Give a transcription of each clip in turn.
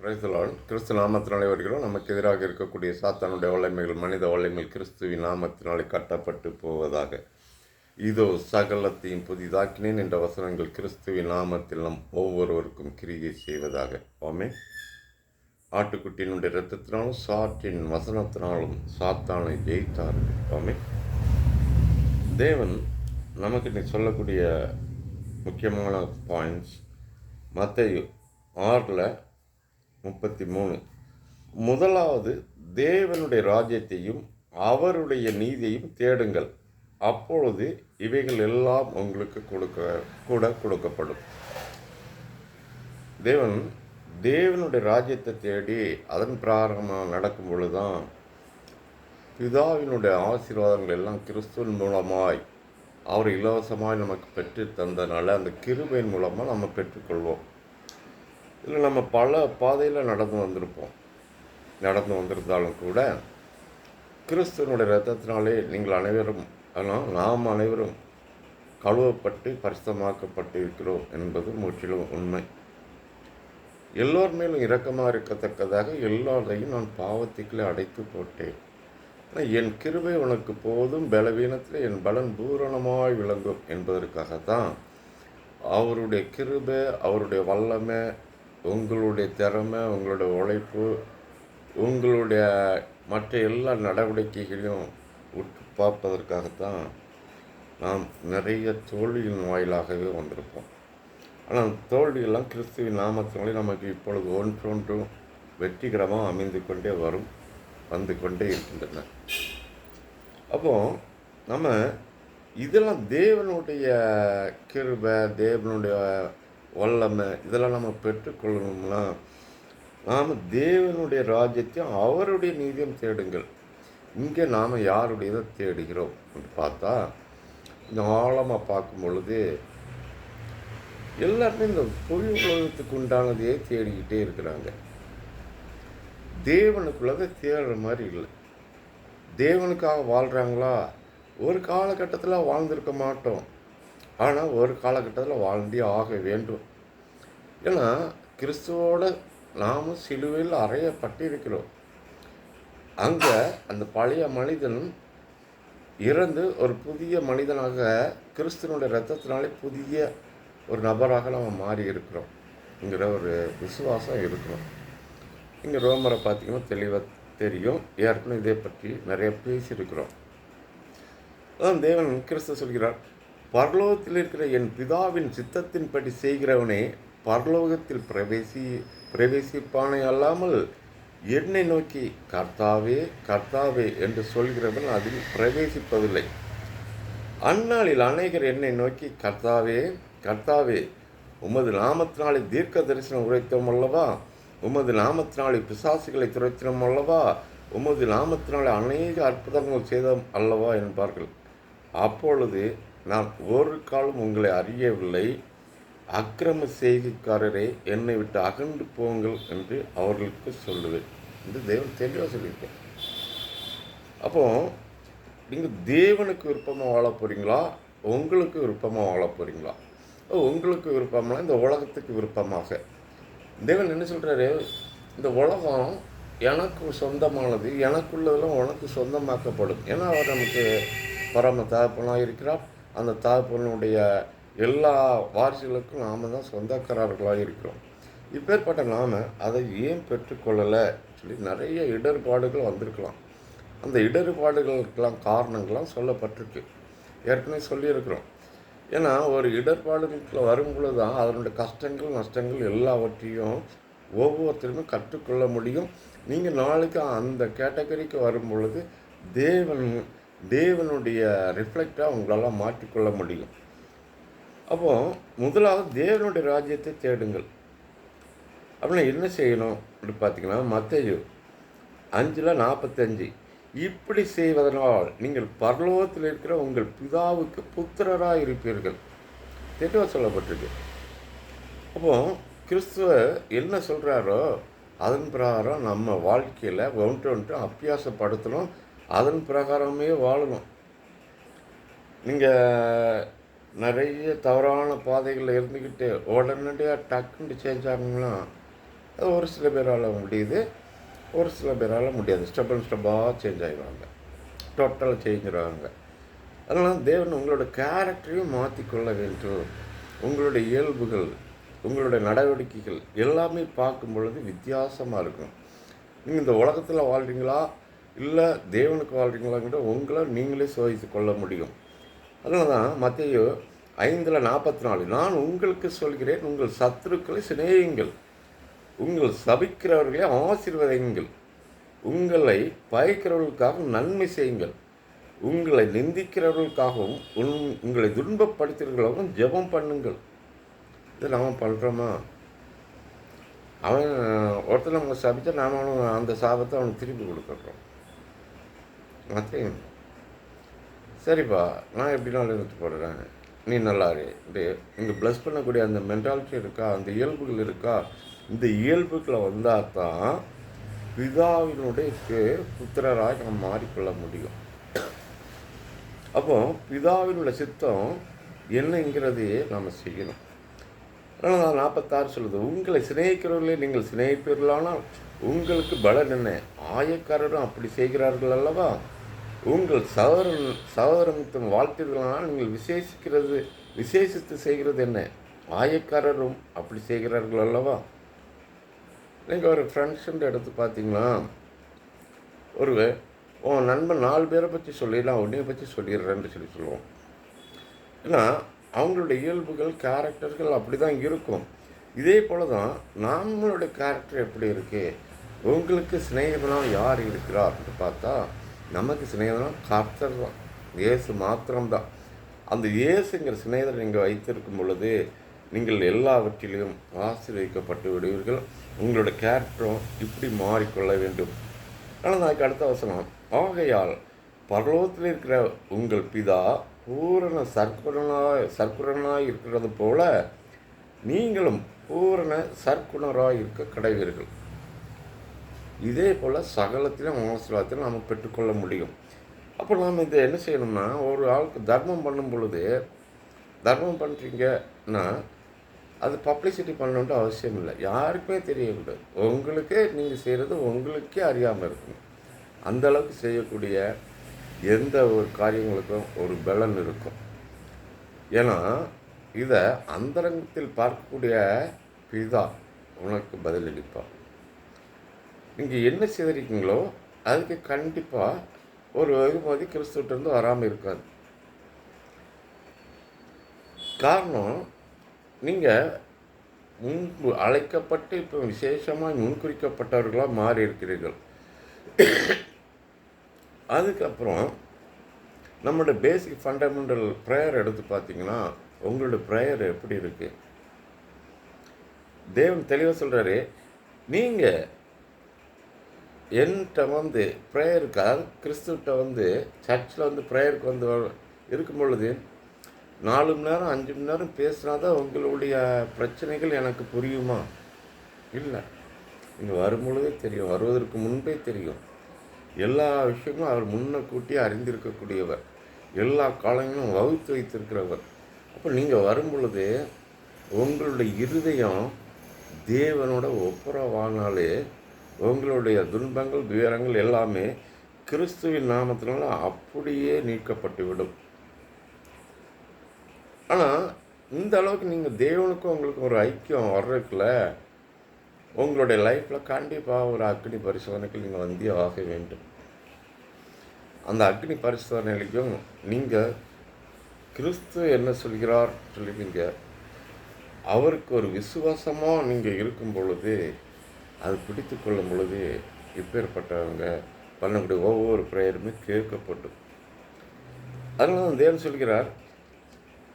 Price கிறிஸ்து நாமத்தினாலே வருகிறோம். நமக்கு எதிராக இருக்கக்கூடிய சாத்தானுடைய வல்லமைகள், மனித வல்லமைகள் கிறிஸ்துவின் நாமத்தினாலே கட்டப்பட்டு போவதாக. இதோ சகலத்தையும் புதிதாக்கினேன் என்ற வசனங்கள் கிறிஸ்துவின் நாமத்தில் நம் ஒவ்வொருவருக்கும் கிரியை செய்வதாக. ஆமென். ஆட்டுக்குட்டியினுடைய இரத்தத்தினாலும் சாற்றின் வசனத்தினாலும் சாத்தானை ஜெயித்தார். ஆமென். தேவன் நமக்கு இன்னைக்கு சொல்லக்கூடிய முக்கியமான பாயிண்ட்ஸ் மத்தேயு 6:33. முதலாவது தேவனுடைய ராஜ்யத்தையும் அவருடைய நீதியையும் தேடுங்கள், அப்பொழுது இவைகள் எல்லாம் உங்களுக்கு கொடுக்கப்படும். தேவனுடைய ராஜ்யத்தை தேடி அதன் பிரகாரமாக நடக்கும் பொழுதுதான் பிதாவினுடைய ஆசீர்வாதங்கள் எல்லாம் கிறிஸ்துவின் மூலமாய் அவர் இலவசமாய் நமக்கு பெற்று தந்தனால அந்த கிருபையின் மூலமாக நம்ம பெற்றுக்கொள்வோம். இதில் நம்ம பல பாதையில் நடந்து வந்திருந்தாலும் கூட கிறிஸ்துவனுடைய இரத்தத்தினாலே நீங்கள் அனைவரும், ஆனால் நாம் அனைவரும் கழுவப்பட்டு பரிசுத்தமாக்கப்பட்டு இருக்கிறோம் என்பது முற்றிலும் உண்மை. எல்லோர் மேலும் இரக்கமாக இருக்கத்தக்கதாக எல்லாரையும் நான் பாவத்துக்குள்ளே அடைத்து போட்டேன். என் கிருபை உனக்கு போதும், பலவீனத்தில் என் பலன் பூரணமாய் விளங்கும் என்பதற்காகத்தான் அவருடைய கிருபை, அவருடைய வல்லமை, உங்களுடைய திறமை, உங்களுடைய உழைப்பு, உங்களுடைய மற்ற எல்லா நடவடிக்கைகளையும் உற்று பார்ப்பதற்காகத்தான் நாம் நிறைய தோல்வியின் வாயிலாகவே வந்திருப்போம். ஆனால் தோல்வியெல்லாம் கிறிஸ்துவின் நாமத்தினாலே நமக்கு இப்பொழுது ஒன்றொன்றும் வெற்றிகரமாக வந்து கொண்டே இருக்கின்றன. அப்போது நம்ம இதெல்லாம் தேவனுடைய கிருபை, தேவனுடைய வல்லமை, இதெல்லாம் நம்ம பெற்றுக்கொள்ளணும்னா நாம் தேவனுடைய ராஜ்யத்தையும் அவருடைய நீதியும் தேடுங்கள். இங்கே நாம் யாருடையதை தேடுகிறோம் என்று பார்த்தா, இந்த ஆழமாக பார்க்கும் பொழுது எல்லாருமே இந்த பொய் உலகத்துக்கு உண்டானதையே தேடிக்கிட்டே இருக்கிறாங்க. தேவனுக்குள்ளதை தேடுற மாதிரி இல்லை. தேவனுக்காக வாழ்கிறாங்களா? ஒரு காலகட்டத்தில் வாழ்ந்திருக்க மாட்டோம், ஆனால் ஒரு காலகட்டத்தில் வாழ்ந்தே ஆக வேண்டும். ஏன்னா கிறிஸ்துவோடு நாமும் சிலுவையில் அறையப்பட்டிருக்கிறோம். அங்கே அந்த பழைய மனிதன் இறந்து ஒரு புதிய மனிதனாக கிறிஸ்துவனுடைய இரத்தத்தினாலே புதிய ஒரு நபராக நம்ம மாறி இருக்கிறோம் என்கிற ஒரு விசுவாசம் இருக்கிறோம். இங்கே ரோமரை பார்த்திங்கன்னா தெளிவாக தெரியும். ஏற்கனவே இதை பற்றி நிறைய பேசியிருக்கிறோம். அதான் தேவன் கிறிஸ்து சொல்கிறார், பரலோகத்தில் இருக்கிற என் பிதாவின் சித்தத்தின்படி செய்கிறவனே பரலோகத்தில் பிரவேசிப்பானே அல்லாமல் என்னை நோக்கி கர்த்தாவே கர்த்தாவே என்று சொல்கிறவன் அதில் பிரவேசிப்பதில்லை. அந்நாளில் அநேகர் என்னை நோக்கி கர்த்தாவே கர்த்தாவே, உமது நாமத்தினாலே தீர்க்க தரிசனம் உரைத்தோம் அல்லவா, உமது நாமத்தினாலே பிசாசுகளை துரைத்தினோம் அல்லவா, உமது நாமத்தினாலே அநேக அற்புதங்கள் செய்தோம் அல்லவா என்பார்கள். அப்பொழுது நான் ஒரு காலம் உங்களை அறியவில்லை, அக்கிரம செய்திக்காரரே என்னை விட்டு அகன்று போங்கள் என்று அவர்களுக்கு சொல்லுவேன் என்று தேவன் தெளிவாக சொல்லியிருக்கேன். அப்போது நீங்கள் தேவனுக்கு விருப்பமாக வாழ போகிறீங்களா, உங்களுக்கு விருப்பமாக வாழ போகிறீங்களா? உங்களுக்கு விருப்பம்னா இந்த உலகத்துக்கு விருப்பமாக. தேவன் என்ன சொல்கிறாரு, இந்த உலகம் எனக்கு சொந்தமானது, எனக்குள்ளதெல்லாம் உனக்கு சொந்தமாக்கப்படும். ஏன்னா அவர் நமக்கு பரம தகப்பனாக இருக்கிறார். அந்த தகப்பனுடைய எல்லா வாரிசுகளுக்கும் நாம் தான் சொந்தக்காரர்களாக இருக்கிறோம். இப்பேற்பட்ட நாம் அதை ஏன் பெற்றுக்கொள்ளலை சொல்லி நிறைய இடர்பாடுகள் வந்திருக்கலாம். அந்த இடர்பாடுகளுக்கெல்லாம் காரணங்கள்லாம் சொல்லப்பட்டிருக்கு, ஏற்கனவே சொல்லியிருக்கிறோம். ஏன்னா ஒரு இடர்பாடுகளுக்குள்ள வரும்பொழுது தான் அதனுடைய கஷ்டங்கள் நஷ்டங்கள் எல்லாவற்றையும் ஒவ்வொருத்தருமே கற்றுக்கொள்ள முடியும். நீங்கள் நாளைக்கு அந்த கேட்டகரிக்கு வரும் பொழுது தேவனுடைய ரிஃப்ளெக்டாக உங்களால் மாற்றிக்கொள்ள முடியும். அப்போது முதலாவது தேவனுடைய ராஜ்யத்தை தேடுங்கள். அப்படின்னா என்ன செய்யணும் அப்படி பார்த்தீங்கன்னா, மத்தேயு 5:45, இப்படி செய்வதனால் நீங்கள் பரலோகத்தில் இருக்கிற உங்கள் பிதாவுக்கு புத்திரராக இருப்பீர்கள் தெளிவாக சொல்லப்பட்டிருக்கு. அப்போது கிறிஸ்துவ என்ன சொல்கிறாரோ அதன் பிரகாரம் நம்ம வாழ்க்கையில் ஒன்று அபியாசப்படுத்தணும், அதன் பிரகாரமே வாழணும். நீங்கள் நிறைய தவறான பாதைகளில் இருந்துக்கிட்டு உடனடியாக டக்குன்னு சேஞ்ச் ஆகணும்னா அது ஒரு சில பேரால் முடியுது, ஒரு சில பேரால் முடியாது. ஸ்டெப் அண்ட் ஸ்டெப்பாக சேஞ்ச் ஆகிடுவாங்க, டோட்டலாக சேஞ்ச் ஆகிறாங்க. அதனால் தேவன் உங்களோட கேரக்டரையும் மாற்றிக்கொள்ள வேண்டும். உங்களுடைய இயல்புகள், உங்களுடைய நடவடிக்கைகள் எல்லாமே பார்க்கும் பொழுது வித்தியாசமாக இருக்கும். நீங்கள் இந்த உலகத்தில் வாழ்கிறீங்களா இல்லை தேவனுக்கு வாழ்கிறீங்களாங்கிற உங்களை நீங்களே சோதித்து கொள்ள முடியும். அதனால தான் மத்தேயு 5:44 நான் உங்களுக்கு சொல்கிறேன், உங்கள் சத்துருக்களை சிநேகியுங்கள், உங்கள் சபிக்கிறவர்களை ஆசீர்வதியுங்கள், உங்களை பயக்கிறவர்களுக்காக நன்மை செய்யுங்கள், உங்களை நிந்திக்கிறவர்களுக்காகவும் உங்களை துன்பப்படுத்துகிறவர்களுக்காகவும் ஜெபம் பண்ணுங்கள். இதை நாம் பண்ணுறோமா? அவன் ஒருத்தர் நம்ம சபித்தா நாம் அவனுக்கு அந்த சாபத்தை அவனுக்கு திருப்பி கொடுக்குறோம். மற்ற சரிப்பா நான் எப்படினாலும் இருந்துட்டு போடுறேன், நீ நல்லாரு. இங்கே ப்ளஸ் பண்ணக்கூடிய அந்த மென்டாலிட்டி இருக்கா, அந்த இயல்புகள் இருக்கா? இந்த இயல்புகளை வந்தால் தான் பிதாவினுடைய புத்திரராக நம்ம மாறிக்கொள்ள முடியும். அப்போ பிதாவினுடைய சித்தம் என்னங்கிறதையே நம்ம செய்யணும். அதனால் 46 சொல்லுது, உங்களை சிநேகிக்கிறவர்களே நீங்கள் சிநேகிப்பீர்களானால் உங்களுக்கு பலன் என்ன? ஆயக்காரரும் அப்படி செய்கிறார்கள் அல்லவா? உங்கள் சகோதரன் வாழ்த்தீர்களானால் நீங்கள் விசேஷித்து செய்கிறது என்ன? ஆயக்காரரும் அப்படி செய்கிறார்கள் அல்லவா? நீங்கள் ஒரு ஃப்ரெண்ட்ஸுன்ற எடுத்து பார்த்தீங்கன்னா, உன் நண்பன் 4 பேரை பற்றி சொல்லிடலாம், உன்னையை பற்றி சொல்லிடுறேன்னு சொல்லுவோம். ஏன்னா அவங்களுடைய இயல்புகள், கேரக்டர்கள் அப்படி தான் இருக்கும். இதே போல் தான் நம்மளுடைய கேரக்டர் எப்படி இருக்குது? உங்களுக்கு சிநேகிதனாக யார் இருக்கிறார் அப்படின்னு பார்த்தா, நமக்கு சிநேகிதனாக கர்த்தர் தான், இயேசு மாத்திரம்தான். அந்த இயேசுங்கிற சிநேகிதர் நீங்கள் வைத்திருக்கும் பொழுது நீங்கள் எல்லாவற்றிலையும் ஆசீர்வதிக்கப்பட்டு விடுவீர்கள். உங்களோட கேரக்டரும் இப்படி மாறிக்கொள்ள வேண்டும். ஆனால் அதுக்கு அடுத்த வசனம், ஆகையால் பரலோகத்தில் இருக்கிற உங்கள் பிதா பூரண சர்க்குணனாய் இருக்கிறது போல நீங்களும் பூரண சர்க்குணராய் இருக்க கடைவீர்கள். இதே போல் சகலத்திலும் ஆசீர்வாதத்திலும் நாம் பெற்றுக்கொள்ள முடியும். அப்போ நாம் இதை என்ன செய்யணும்னா, ஒரு ஆளுக்கு தர்மம் பண்ணும் பொழுது, தர்மம் பண்ணுறீங்கன்னா அது பப்ளிசிட்டி பண்ணணுன்ட்டு அவசியம் இல்லை, யாருக்குமே தெரியக்கூடாது. உங்களுக்கு நீங்கள் செய்கிறது உங்களுக்கே அறியாமல் இருக்கணும். அந்தளவுக்கு செய்யக்கூடிய எந்த ஒரு காரியங்களுக்கும் ஒரு பலன் இருக்கும். ஏன்னா இதை அந்தரங்கத்தில் பார்க்கக்கூடிய பிதா உனக்கு பதிலளிப்பார். நீங்கள் என்ன செய்திருக்கீங்களோ அதுக்கு கண்டிப்பாக ஒரு வெகுமதி கிறிஸ்துவிட்டிருந்து வராமல் இருக்காது. காரணம், நீங்கள் முன்பு அழைக்கப்பட்டு இப்போ விசேஷமாக முன்குறிக்கப்பட்டவர்களாக மாறி இருக்கிறீர்கள். அதுக்கப்புறம் நம்மளோட பேசிக் ஃபண்டமெண்டல் ப்ரேயர் எடுத்து பார்த்தீங்கன்னா, உங்களோட ப்ரேயர் எப்படி இருக்குது? தேவன் தெளிவாக சொல்கிறாரு, நீங்கள் என்கிட்ட ப்ரேயருக்கு, அதாவது கிறிஸ்துவிட்ட சர்ச்சில் ப்ரேயருக்கு இருக்கும் பொழுது 4 மணி நேரம் 5 மணி நேரம் பேசினா தான் உங்களுடைய பிரச்சனைகள் எனக்கு புரியுமா? இல்லை, நீங்கள் வரும்பொழுதே தெரியும், வருவதற்கு முன்பே தெரியும். எல்லா விஷயங்களும் அவர் முன்ன கூட்டி அறிந்திருக்கக்கூடியவர், எல்லா காலங்களும் வகுத்து வைத்திருக்கிறவர். அப்போ நீங்கள் வரும் பொழுது உங்களுடைய இருதயம் தேவனோட ஒப்புரவானாலே உங்களுடைய துன்பங்கள், துயரங்கள் எல்லாமே கிறிஸ்துவின் நாமத்தினால அப்படியே நீக்கப்பட்டுவிடும். ஆனால் இந்த அளவுக்கு நீங்கள் தேவனுக்கும் உங்களுக்கு ஒரு ஐக்கியம் வர்றதுக்குள்ள உங்களுடைய லைஃப்பில் கண்டிப்பாக ஒரு அக்னி பரிசோதனைக்கு நீங்கள் வந்தே ஆக வேண்டும். அந்த அக்னி பரிசோதனைகளுக்கும் நீங்கள் கிறிஸ்து என்ன சொல்கிறார் சொல்லுவீங்க, அவருக்கு ஒரு விசுவாசமாக நீங்கள் இருக்கும் பொழுது, அது பிடித்து கொள்ளும் பொழுது இப்பேற்பட்டவங்க பண்ணக்கூடிய ஒவ்வொரு ப்ரேயருமே கேட்கப்படும். அதனால தான் தேவன் சொல்கிறார்,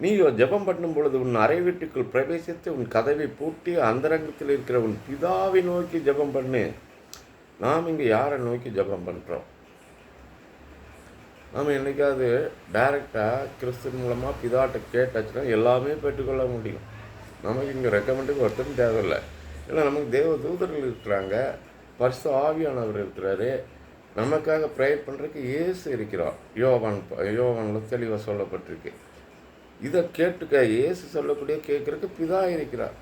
நீ ஜெபம் பண்ணும் பொழுது உன் அறை வீட்டுக்குள் பிரவேசித்து உன் கதவை பூட்டி அந்தரங்கத்தில் இருக்கிற உன் பிதாவை நோக்கி ஜெபம் பண்ணு. நாம் இங்கே யாரை நோக்கி ஜெபம் பண்ணுறோம்? நாம் என்றைக்காவது டைரெக்டாக கிறிஸ்து மூலமாக பிதாட்ட கேட்டாச்சுன்னா எல்லாமே பெற்றுக்கொள்ள முடியும். நமக்கு இங்கே ரெக்கமெண்டுக்கு ஒருத்தரும் தேவையில்லை. இல்லை, நமக்கு தேவ தூதர்கள் இருக்கிறாங்க, பரிசுத்த ஆவியானவர் இருக்கிறாரு, நமக்காக ப்ரேயர் பண்ணுறதுக்கு இயேசு இருக்கிறார். யோவானில் தெளிவாக சொல்லப்பட்டிருக்கு. இதை கேட்டுக்க, இயேசு சொல்லக்கூடிய கேட்குறதுக்கு பிதா இருக்கிறார்.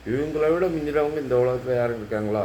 இவங்கள விட மிஞ்சினவங்க இந்த உலகத்தில் யாரும் இருக்காங்களா?